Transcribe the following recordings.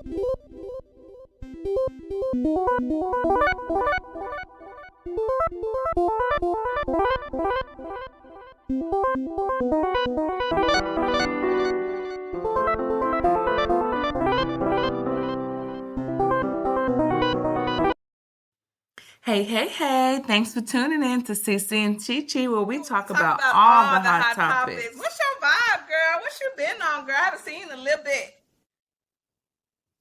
Hey, hey, hey. Thanks for tuning in to CeCe&ChiChi, where we We talk talk about about all the all the hot hot topics. topics. What's your vibe, girl? What you been on, girl? I haven't seen you in a little bit.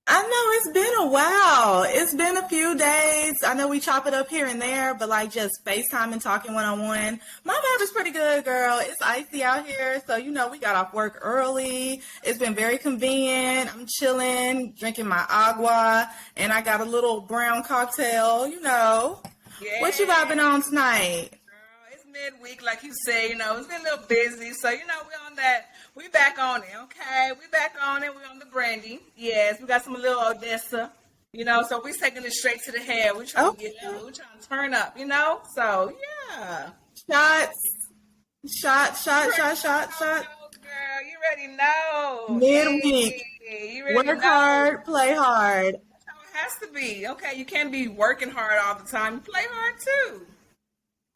I know it's been a while. It's been a few days. I know we chop it up here and there, but like just FaceTime and talking one on one. My vibe is pretty good, girl. It's icy out here, so we got off work early. It's been very convenient. I'm chilling, drinking my agua, and I got a little brown cocktail. What you Yeah, vibing on tonight? girl. It's midweek, like you say. It's been a little busy, so we on that. We back on it, okay? We back on it. We on the brandy. Yes, we got some little Odessa. So we taking it straight to the head. We trying to Okay. get we trying to turn up. So yeah. Shots. You Shot, already shot, shot, shot. know, girl. You already know. Midweek. Hey, you already Work know. hard, play hard. How it has to be. Okay, you can't be working hard all the time. You play hard too.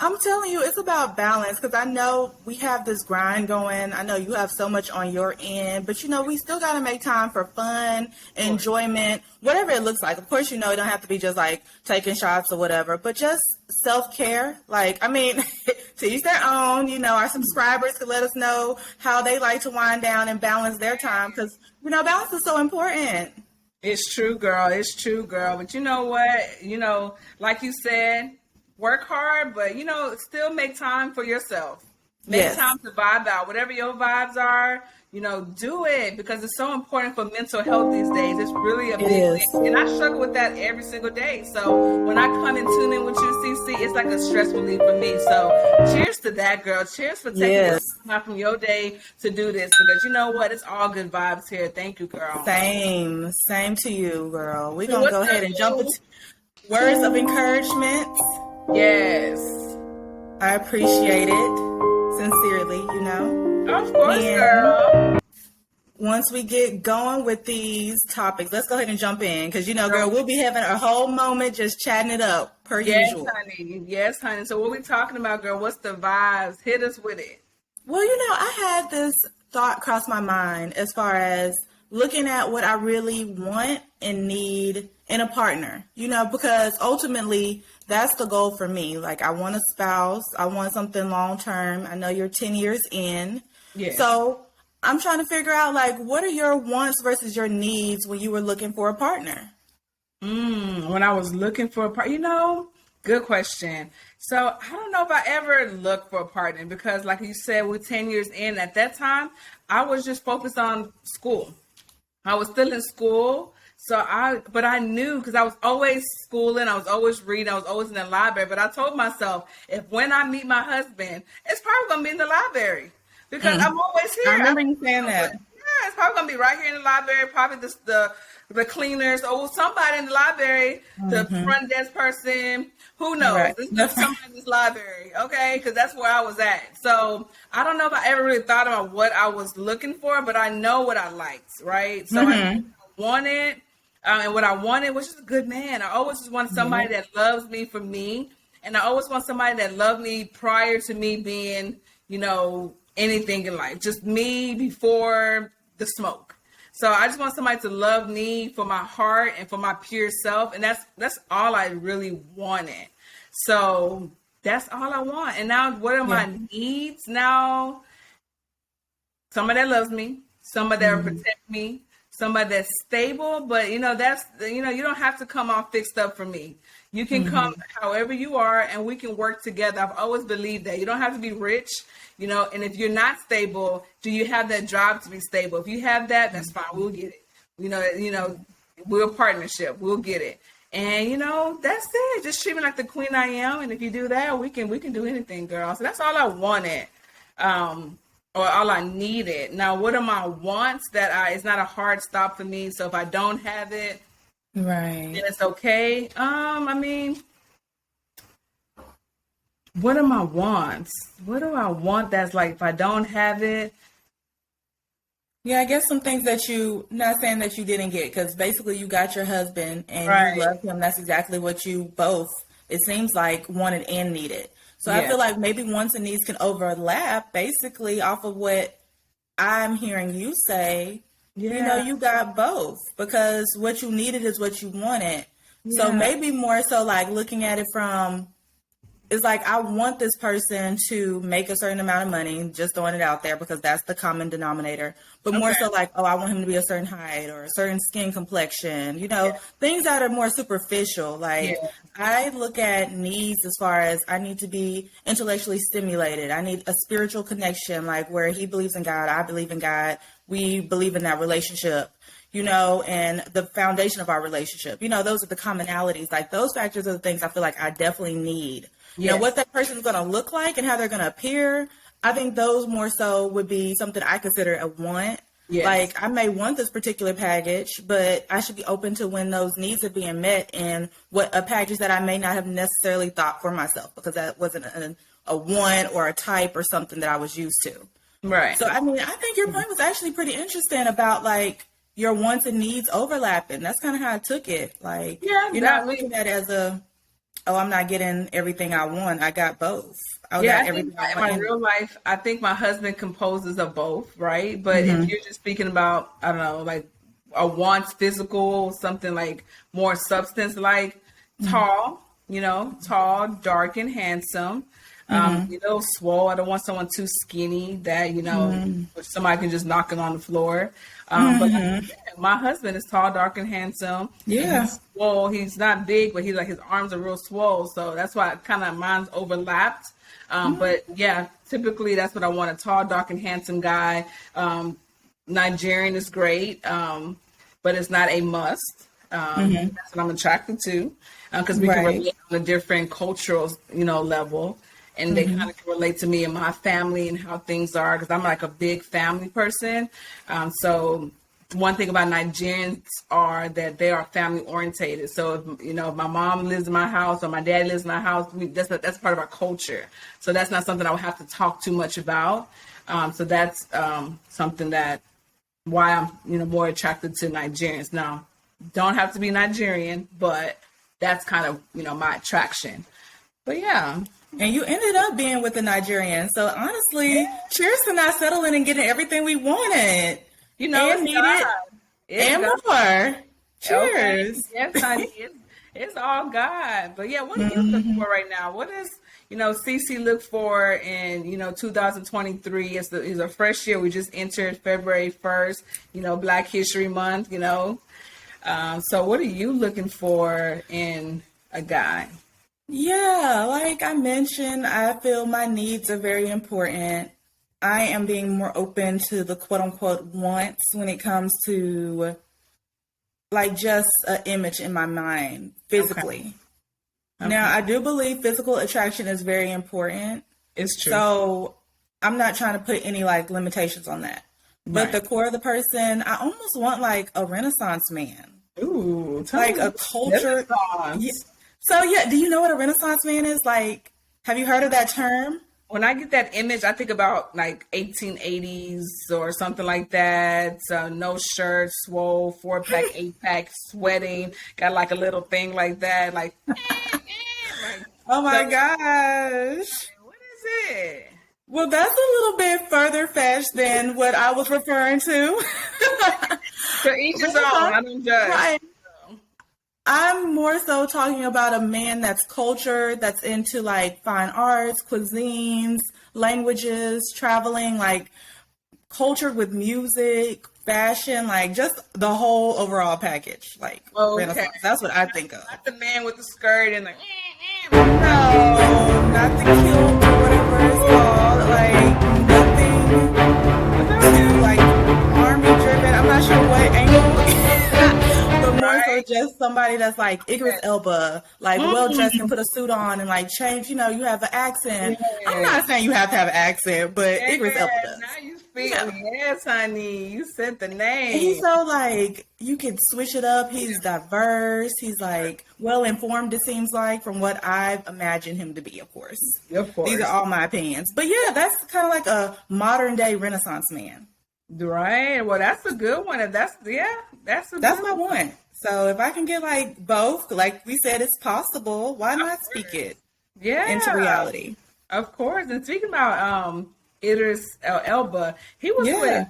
I'm telling you, it's about balance because I know we have this grind going. I know you have so much on your end, but we still got to make time for fun, Of course. enjoyment, whatever it looks like. Of course, it don't have to be just like taking shots or whatever, but just self care. Like, I mean, to each their own. Our subscribers could let us know how they like to wind down and balance their time because, balance is so important. It's true, girl. It's true, girl. But you know what? Like you said, work hard, but still make time for yourself. Make Yes, time to vibe out. Whatever your vibes are, do it because it's so important for mental health these days. It's really a it big is. thing. And I struggle with that every single day. So when I come and tune in with you, CC, it's like a stress relief for me. So cheers to that, girl. Cheers for taking your Yes. time out from your day to do this because you know what? It's all good vibes here. Thank you, girl. Same to you, girl. We're So going to what's go ahead up, and jump boo? into words of encouragement. Yes. I appreciate it sincerely. Of course, And girl. once we get going with these topics, let's go ahead and jump in because, girl, Girl, we'll be having a whole moment just chatting it up per yes, usual. honey. Yes, honey. So what we talking about, girl? What's the vibes? Hit us with it. Well, I had this thought cross my mind as far as looking at what I really want and need in a partner, because ultimately that's the goal for me. Like, I want a spouse, I want something long term. I know you're 10 years in. Yes. So I'm trying to figure out, like, what are your wants versus your needs when you were looking for a partner? When I was looking for a partner, good question. So I don't know if I ever looked for a partner because, like you said, we're 10 years in. At that time, I was just focused on school. I was still in school. But I knew because I was always schooling, I was always reading, I was always in the library. But I told myself, if when I meet my husband, it's probably going to be in the library because I'm always I here. remember you saying that. Yeah, it's probably gonna be right here in the library. Probably the cleaners or somebody in the library, the front desk person. Who knows? Right. It's somebody in this library, okay? Because that's where I was at. So I don't know if I ever really thought about what I was looking for, but I know what I liked, right? So I wanted, and what I wanted was just a good man. I always just want somebody that loves me for me, and I always want somebody that loved me prior to me being, anything in life. Just me before the smoke. So I just want somebody to love me for my heart and for my pure self. And that's all I really wanted. So that's all I want. And now what are my needs now? Somebody that loves me, somebody that will protect me, somebody that's stable, but you don't have to come all fixed up for me. You can come however you are and we can work together. I've always believed that. You don't have to be rich, and if you're not stable, do you have that drive to be stable? If you have that, that's fine. We'll get it. We're a partnership. We'll get it. And that's it. Just treat me like the queen I am. And if you do that, we can do anything, girl. So that's all I wanted. Or all I needed. Now, what are my wants it's not a hard stop for me. So if I don't have it, Right. then it's okay. What are my wants? What do I want that's like if I don't have it? Yeah, I guess some things that not saying that you didn't get, because basically you got your husband and you Right. love him. That's exactly what you both, it seems like, wanted and needed. So I Yeah. feel like maybe wants and needs can overlap basically off of what I'm hearing you say. Yeah. You got both because what you needed is what you wanted. So Yeah. maybe more so like looking at it from, it's like I want this person to make a certain amount of money, just throwing it out there because that's the common denominator. But more Okay. so like, oh, I want him to be a certain height or a certain skin complexion, Yeah. things that are more superficial. Yeah. Like I look at needs as far as I need to be intellectually stimulated. I need a spiritual connection, like where he believes in God, I believe in God. We believe in that relationship, and the foundation of our relationship. Those are the commonalities. Like those factors are the things I feel like I definitely need. Yes. What that person's going to look like and how they're going to appear, I think those more so would be something I consider a want. Yes. Like I may want this particular package, but I should be open to when those needs are being met and what a package that I may not have necessarily thought for myself because that wasn't a want or a type or something that I was used to. Right. So, I mean, I think your point was actually pretty interesting about like your wants and needs overlapping. That's kind of how I took it. Like, Yeah, you're not looking at it as oh, I'm not getting everything I want. I got both. I Yeah, got I think everything I in want. my real life, I think my husband composes of both, right? But if you're just speaking about, I don't know, like a wants physical, something like more substance, like tall, tall, dark, and handsome. Swole. I don't want someone too skinny that, somebody can just knock it on the floor. But my husband is tall, dark, and handsome. Yeah. He's swole. He's not big, but his arms are real swole. So that's why kind of mine's overlapped. But yeah, typically that's what I want, a tall, dark, and handsome guy. Nigerian is great, but it's not a must. That's what I'm attracted to because we can relate on a different cultural, level. And they kind of can relate to me and my family and how things are because I'm like a big family person. So one thing about Nigerians are that they are family orientated. So if my mom lives in my house or my dad lives in my house, that's part of our culture. So that's not something I would have to talk too much about. So that's something that why I'm more attracted to Nigerians. Now, don't have to be Nigerian, but that's kind of my attraction. But yeah. And you ended up being with the Nigerian. So honestly, cheers to not settling and getting everything we wanted. And needed. And more. Cheers. Okay. Yes, honey. It's all God. But yeah, what are you looking for right now? What is, CeCe look for in, 2023? It's a fresh year. We just entered February 1st, Black History Month, So what are you looking for in a guy? Yeah, like I mentioned, I feel my needs are very important. I am being more open to the quote unquote wants when it comes to like just an image in my mind physically. Okay. Now, I do believe physical attraction is very important. It's true. So I'm not trying to put any like limitations on that. But the core of the person, I almost want like a Renaissance man. Ooh, like a culture. Yeah. So yeah, do you know what a Renaissance man is? Like, have you heard of that term? When I get that image, I think about like 1880s or something like that. No shirt, swole, 4-pack, 8-pack, sweating, got like a little thing like that. Like, oh my gosh. What is it? Well, that's a little bit further fetched than what I was referring to. To each his own. I don't judge. Right. I'm more so talking about a man that's cultured, that's into like fine arts, cuisines, languages, traveling, like cultured with music, fashion, like just the whole overall package. Like, Renaissance. That's what I think of. Not the man with the skirt and the... No, not the kilt or whatever it's called. Like, nothing too like army driven. I'm not sure what angle. But more so just somebody that's like Idris Elba, like well dressed and put a suit on and like change, you have an accent. Yeah. I'm not saying you have to have an accent, but Idris Elba does. Now you speak. Yes, honey. You said the name. He's so like, you can switch it up. He's diverse. He's like well informed, it seems like, from what I've imagined him to be, of course. Of course. These are all my opinions. But yeah, that's kind of like a modern day Renaissance man. Right. Well, that's a good one. If that's that's a That's good my one. So if I can get like both, like we said, it's possible. Why not speak one. it into Yeah, reality? of course. And speaking about Idris Elba, he was with Yeah.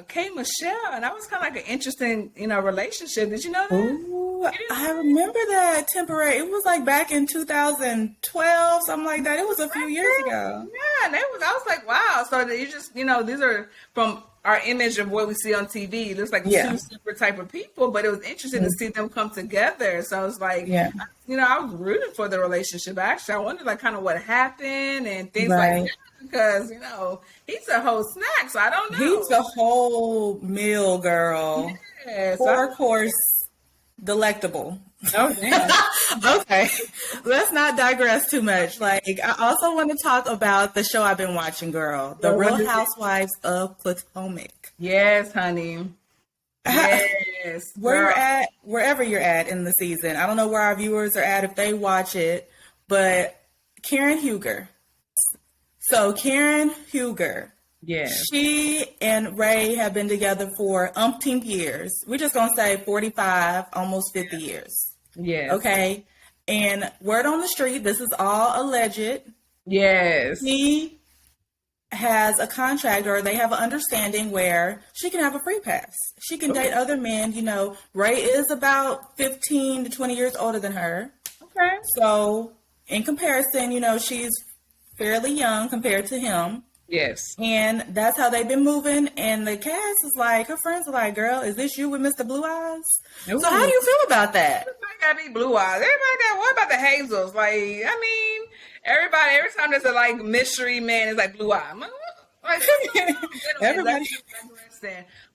K Michelle, and that was kind of like an interesting, relationship. Did you know that? Ooh, You didn't know I that? remember that temporary. It was like back in 2012, something like that. It was a few years ago. Yeah, and I was like, wow. So that you just, these are from our image of what we see on TV. It looks like Yeah. two separate type of people, but it was interesting to see them come together. So I was like, Yeah. I was rooting for the relationship. Actually, I wondered like kind of what happened and things like Right. that because he's a whole snack. So I don't He's know. a whole meal, girl. Yeah, so Four course delectable. oh damn. Okay, let's not digress too much. Like, I also want to talk about the show I've been watching, girl, The Well, what Real is it? Housewives of Potomac. Yes, honey. Yes, Where you're girl. at, wherever you're at in the season. I don't know where our viewers are at if they watch it, but Karen Huger. So Karen Huger, Yes, she and Ray have been together for umpteen years. We're just gonna say 45, almost 50 years. yes, Okay. And word on the street, this is all alleged. yes. He has a contract or they have an understanding where she can have a free pass. She can date other men. Ray is about 15 to 20 years older than her. Okay. So in comparison, she's fairly young compared to him. Yes. And that's how they've been moving. And the cast is like, her friends are like, girl, is this you with Mr. Blue Eyes? Ooh. So how do you feel about that? Everybody gotta be blue eyes. Everybody got. What about the hazels? Like, I mean, everybody. Every time there's a like mystery man, it's like blue eye. I'm like, Everybody.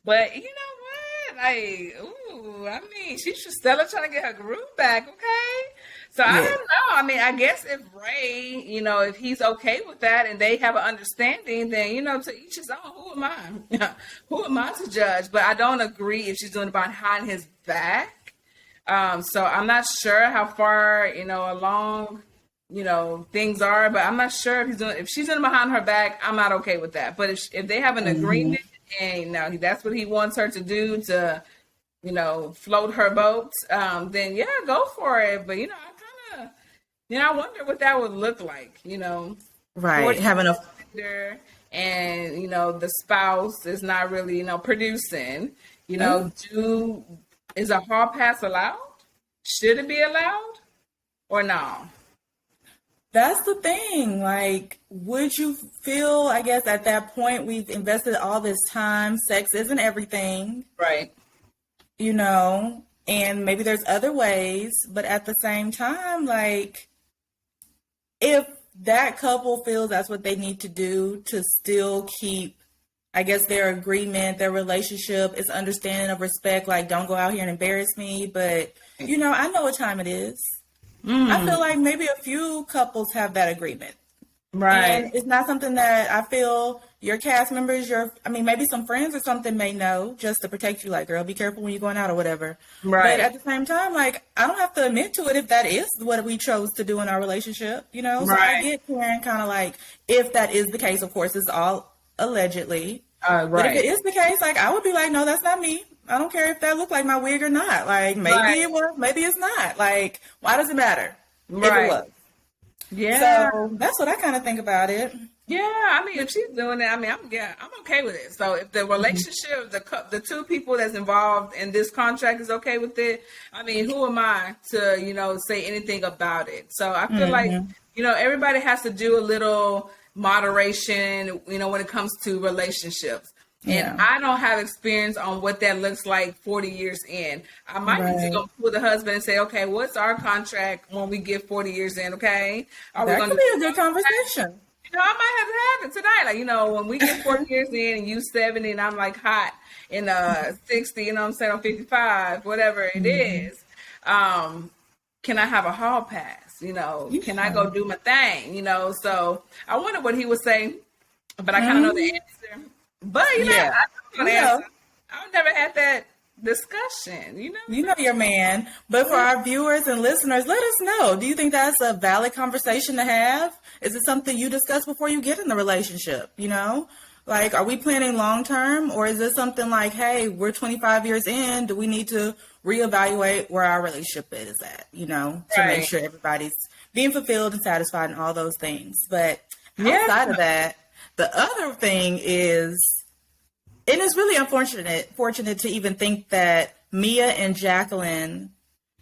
But you know what? Like, ooh, I mean, she's just still trying to get her groove back. Okay. So I Yeah. don't know. I mean, I guess if Ray, if he's okay with that and they have an understanding, then to each his own. Who am I? Who am I to judge? But I don't agree if she's doing it behind his back. So I'm not sure how far, along, things are, but I'm not sure if she's doing it behind her back, I'm not okay with that. But if they have an agreement and that's what he wants her to do to, float her boat, then yeah, go for it. But, I kind of, I wonder what that would look like, Right. Having a and, the spouse is not really, producing, is a hall pass allowed? Should it be allowed or no? That's the thing. Like, would you feel, I guess, at that point, we've invested all this time, sex isn't everything, Right. And maybe there's other ways, but at the same time, like, if that couple feels that's what they need to do to still keep, I guess, their agreement, their relationship is understanding of respect, like, don't go out here and embarrass me, but, I know what time it is. I feel like maybe a few couples have that agreement. Right. And it's not something that I feel your cast members, maybe some friends or something may know just to protect you, like, girl, be careful when you're going out or whatever. Right. But at the same time, like, I don't have to admit to it if that is what we chose to do in our relationship, So I Right. get Karen kind of like, if that is the case, of course, it's all allegedly. But if Right. it is the case, like, I would be like, no, that's not me. I don't care if that looked like my wig or not. Like, maybe Right. it was, maybe it's not. Like, why does it matter if Right. it was? Yeah. So that's what I kind of think about it. Yeah, I mean, if she's doing it, I'm okay with it. So if the relationship, the two people that's involved in this contract is okay with it, who am I to say anything about it? So I feel like everybody has to do a little moderation, when it comes to relationships. Yeah. And I don't have experience on what that looks like 40 years in. I might need to go with the husband and say, okay, what's our contract when we get 40 years in? Okay, are That we going could be a good conversation. I might have to have it tonight. Like, when we get 40 years in and you 70 and I'm like hot in 60, I'm saying, I'm 55, whatever it is. Can I have a hall pass? Can I go do my thing? So I wonder what he would say, but I kind of know the answer. But Yeah. I don't know the answer. I've never had that discussion, You know your man. But for our viewers and listeners, let us know. Do you think that's a valid conversation to have? Is it something you discuss before you get in the relationship? Like, are we planning long term, or is this something like, hey, we're 25 years in, do we need to reevaluate where our relationship is at, to make sure everybody's being fulfilled and satisfied and all those things. But outside of that, the other thing is, and it's really fortunate to even think that Mia and Jacqueline,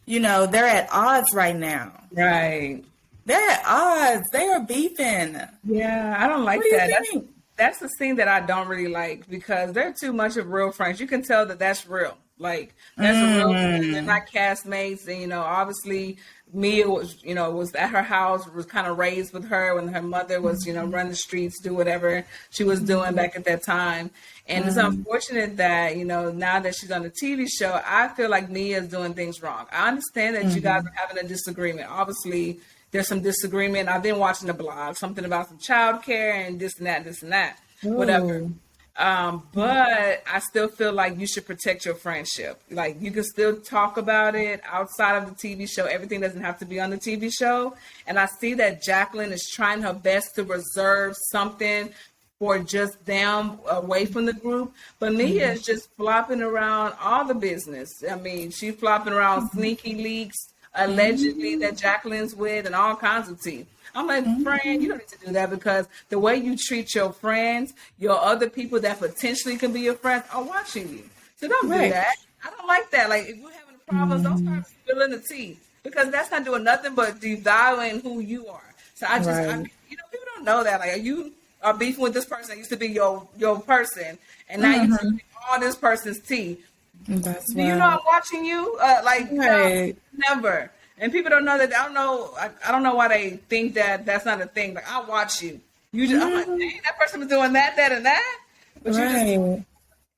they're at odds right now. Right. They're at odds. They are beefing. Yeah, I don't like that. That's the scene that I don't really like, because they're too much of real friends. You can tell that that's real. Like, that's a real friend. They're not castmates. And, obviously Mia was at her house, was kind of raised with her when her mother was, run the streets, do whatever she was doing back at that time. And it's unfortunate that, now that she's on the TV show, I feel like Mia is doing things wrong. I understand that you guys are having a disagreement. Obviously, there's some disagreement. I've been watching the blog, something about some childcare and this and that, whatever. But I still feel like you should protect your friendship. Like, you can still talk about it outside of the TV show. Everything doesn't have to be on the TV show. And I see that Jacqueline is trying her best to reserve something for just them away from the group. But Mia is just flopping around all the business. I mean, she's flopping around sneaky leaks, allegedly, that Jacqueline's with, and all kinds of tea. I'm like, friend, you don't need to do that, because the way you treat your friends, your other people that potentially can be your friends, are watching you. So don't do that. I don't like that. Like, if you're having problems, don't start spilling the tea, because that's not doing nothing but devaluing who you are. So I just, people don't know that. Like, you are beefing with this person that used to be your person, and now you're drinking all this person's tea. That's Do you know I'm watching you? Never. And people don't know that. I don't know why they think that that's not a thing. Like, I watch you. You just, I'm like, dang, that person was doing that, and that. But you just,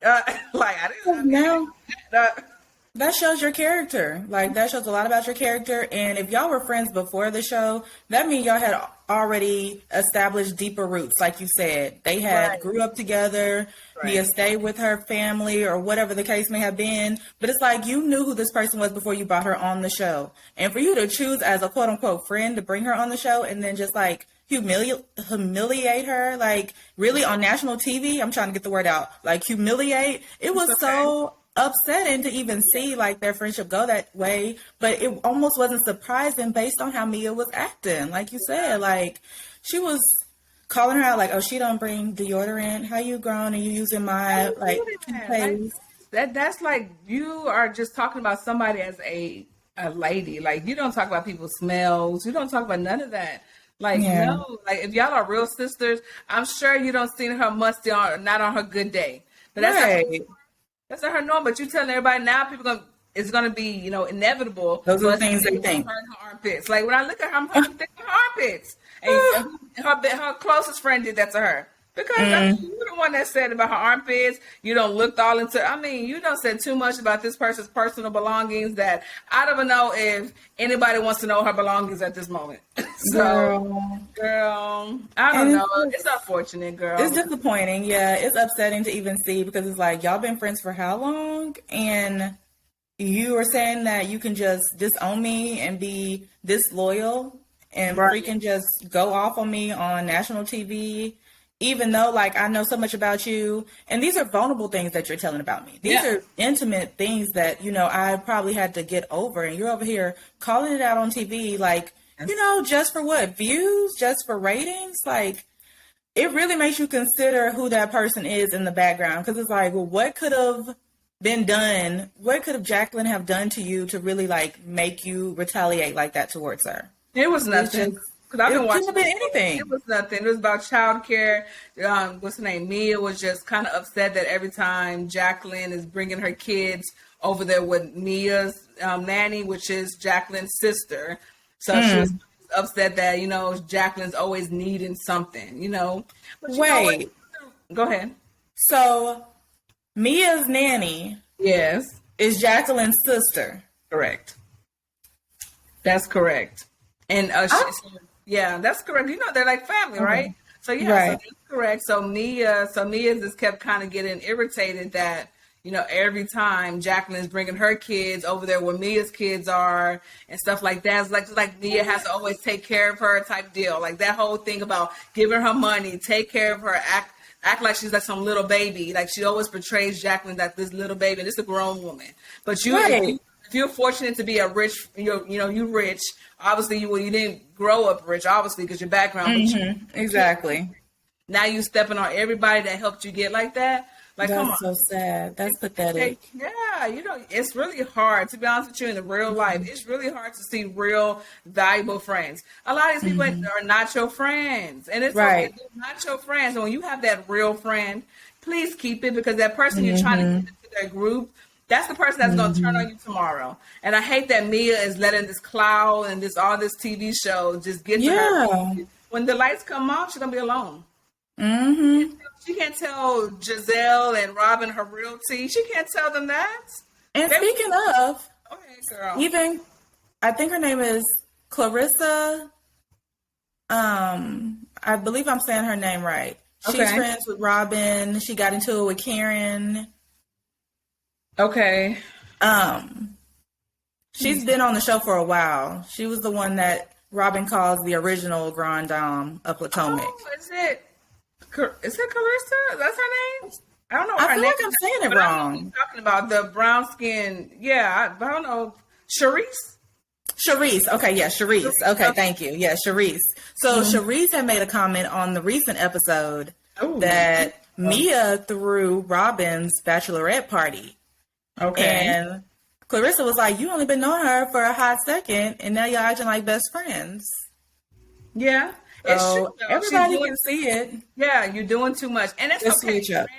I didn't know. That shows your character. Like, that shows a lot about your character. And if y'all were friends before the show, that means y'all had already established deeper roots. Like you said, they had grew up together. Mia stayed with her family, or whatever the case may have been. But it's like, you knew who this person was before you brought her on the show. And for you to choose as a quote unquote friend to bring her on the show, and then just like humiliate her, like, really on national TV, I'm trying to get the word out, like, humiliate. It was so upsetting to even see like their friendship go that way, but it almost wasn't surprising based on how Mia was acting. Like you said, like, she was calling her out like, oh, she don't bring deodorant, how you grown and you using my like toothpaste. That's like, you are just talking about somebody as a lady. Like, you don't talk about people's smells, you don't talk about none of that. Like, no, like, if y'all are real sisters, I'm sure you don't see her musty on, not on her good day. But that's not her norm. But you telling everybody now, it's gonna be, inevitable. Those are the things they think. Her armpits. Like, when I look at her, I'm thinking her armpits. And her closest friend did that to her. Because you're the one that said about her armpits. You don't look all into. I mean, you don't say too much about this person's personal belongings that I don't even know if anybody wants to know her belongings at this moment. So, girl, I don't know. It's unfortunate, girl. It's disappointing. Yeah, it's upsetting to even see, because it's like, y'all been friends for how long? And you are saying that you can just disown me and be disloyal and freaking just go off on me on national TV. Even though, like, I know so much about you, and these are vulnerable things that you're telling about me. These are intimate things that, I probably had to get over, and you're over here calling it out on TV, like, just for what? Views? Just for ratings? Like, it really makes you consider who that person is in the background, because it's like, well, what could have been done? What could have Jacqueline have done to you to really, like, make you retaliate like that towards her? It was nothing. Because I've been watching anything. It was nothing. It was about childcare. What's her name? Mia was just kind of upset that every time Jacqueline is bringing her kids over there with Mia's nanny, which is Jacqueline's sister. So she was upset that, Jacqueline's always needing something, But Wait. Go ahead. So Mia's nanny is Jacqueline's sister. Correct. That's correct. And that's correct. They're like family, right? So so that's correct. So Mia just kept kind of getting irritated that, every time Jacqueline's bringing her kids over there where Mia's kids are and stuff like that. It's like Mia has to always take care of her type deal. Like, that whole thing about giving her money, take care of her, act like she's like some little baby. Like she always portrays Jacqueline like this little baby, and this is a grown woman. But if you're fortunate to be a rich, you rich. Obviously, you didn't grow up rich, obviously, because your background. Exactly. Now you stepping on everybody that helped you get like that. Like, that's come on. so sad. That's pathetic. Yeah, it's really hard, to be honest with you, in the real life. It's really hard to see real valuable friends. A lot of these people are not your friends. And it's right. Okay, they're not your friends. And when you have that real friend, please keep it, because that person you're trying to get into their group, that's the person that's going to turn on you tomorrow. And I hate that Mia is letting this cloud and all this TV show just get to her. When the lights come off, she's going to be alone. She can't tell Giselle and Robin her real tea. She can't tell them that. And speaking of, girl. Even, I think her name is Clarissa. I believe I'm saying her name right. She's friends with Robin. She got into it with Karen. Okay. She's been on the show for a while. She was the one that Robin calls the original Grand Dame of Potomac. Oh, is it Clarissa? That's her name? I don't know. I feel like I'm saying it wrong. I'm talking about the brown skin. Yeah, I don't know. Charisse. Okay, yeah, Charisse. Okay, thank you. Yeah, Charisse. So Charisse had made a comment on the recent episode that Mia threw Robin's bachelorette party. Okay. And Clarissa was like, you only been knowing her for a hot second, and now y'all acting like best friends. Yeah. It's true, everybody can see it. Yeah, you're doing too much. And it's okay. Granted,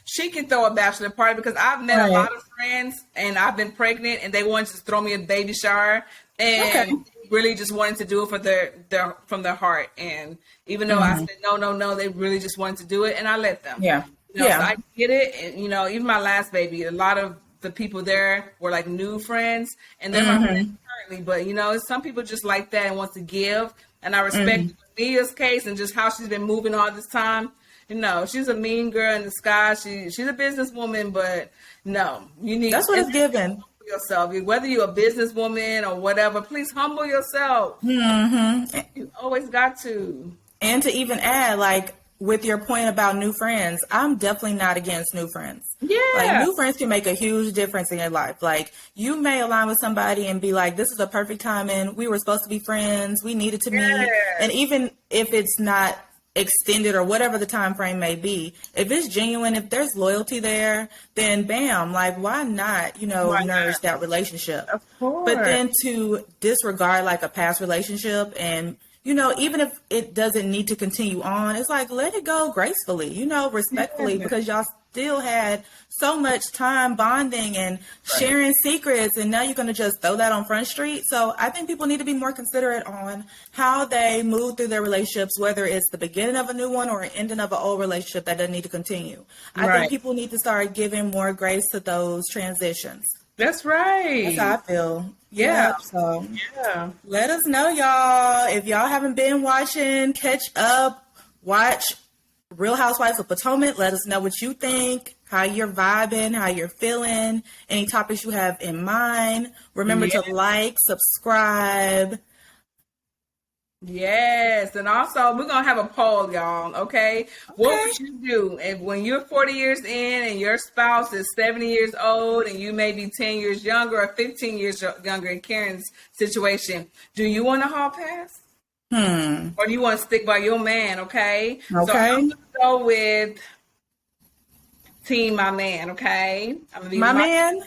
she can throw a bachelor party, because I've met a lot of friends, and I've been pregnant, and they wanted to throw me a baby shower, and really just wanted to do it for from their heart. And even though I said no, they really just wanted to do it, and I let them. Yeah. So I get it. And, even my last baby, a lot of the people there were like new friends, and they're my friends currently. But, some people just like that and want to give. And I respect Mia's case and just how she's been moving all this time. She's a mean girl in disguise. She's a businesswoman, but no, you need. That's what it's given. Yourself, whether you're a businesswoman or whatever, please humble yourself. You always got to. And to even add, like, with your point about new friends, I'm definitely not against new friends. Yeah. Like, new friends can make a huge difference in your life. Like, you may align with somebody and be like, this is a perfect timing. We were supposed to be friends. We needed to meet. And even if it's not extended or whatever the time frame may be, if it's genuine, if there's loyalty there, then bam, like, why not, nourish that relationship? Of course. But then to disregard like a past relationship and even if it doesn't need to continue on, it's like, let it go gracefully, respectfully, because y'all still had so much time bonding and sharing secrets, and now you're going to just throw that on Front Street. So I think people need to be more considerate on how they move through their relationships, whether it's the beginning of a new one or an ending of an old relationship that doesn't need to continue. I think people need to start giving more grace to those transitions. That's right. That's how I feel. Yeah. So let us know, y'all. If y'all haven't been watching, catch up, watch Real Housewives of Potomac. Let us know what you think, how you're vibing, how you're feeling, any topics you have in mind. Remember to like, subscribe. Yes, and also we're gonna have a poll, y'all. Okay, what would you do if when you're 40 years in and your spouse is 70 years old and you may be 10 years younger or 15 years younger in Karen's situation? Do you want a hall pass? Or do you want to stick by your man? Okay. So I'm gonna go with team my man. Okay. I'm gonna be my man.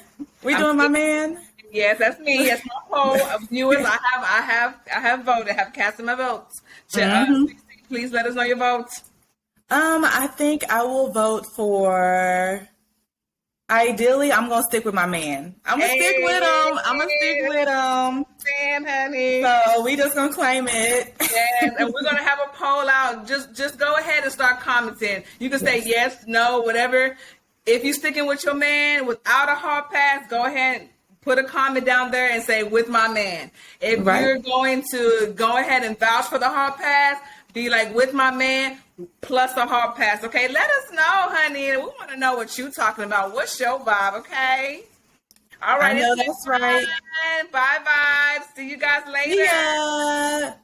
We doing my man. Yes, that's me. That's my poll of viewers. I have voted. I have cast my votes. Please let us know your votes. I think I will vote for. Ideally, I'm gonna stick with my man. I'm gonna stick with him. Man, honey. So we just gonna claim it. Yes, and we're gonna have a poll out. Just go ahead and start commenting. You can say yes, no, whatever. If you're sticking with your man without a hard pass, go ahead. Put a comment down there and say, with my man. If you're going to go ahead and vouch for the hard pass, be like, with my man, plus a hard pass. Okay, let us know, honey. We want to know what you're talking about. What's your vibe, okay? All right. I know that's right. Bye, vibes. See you guys later. Yeah.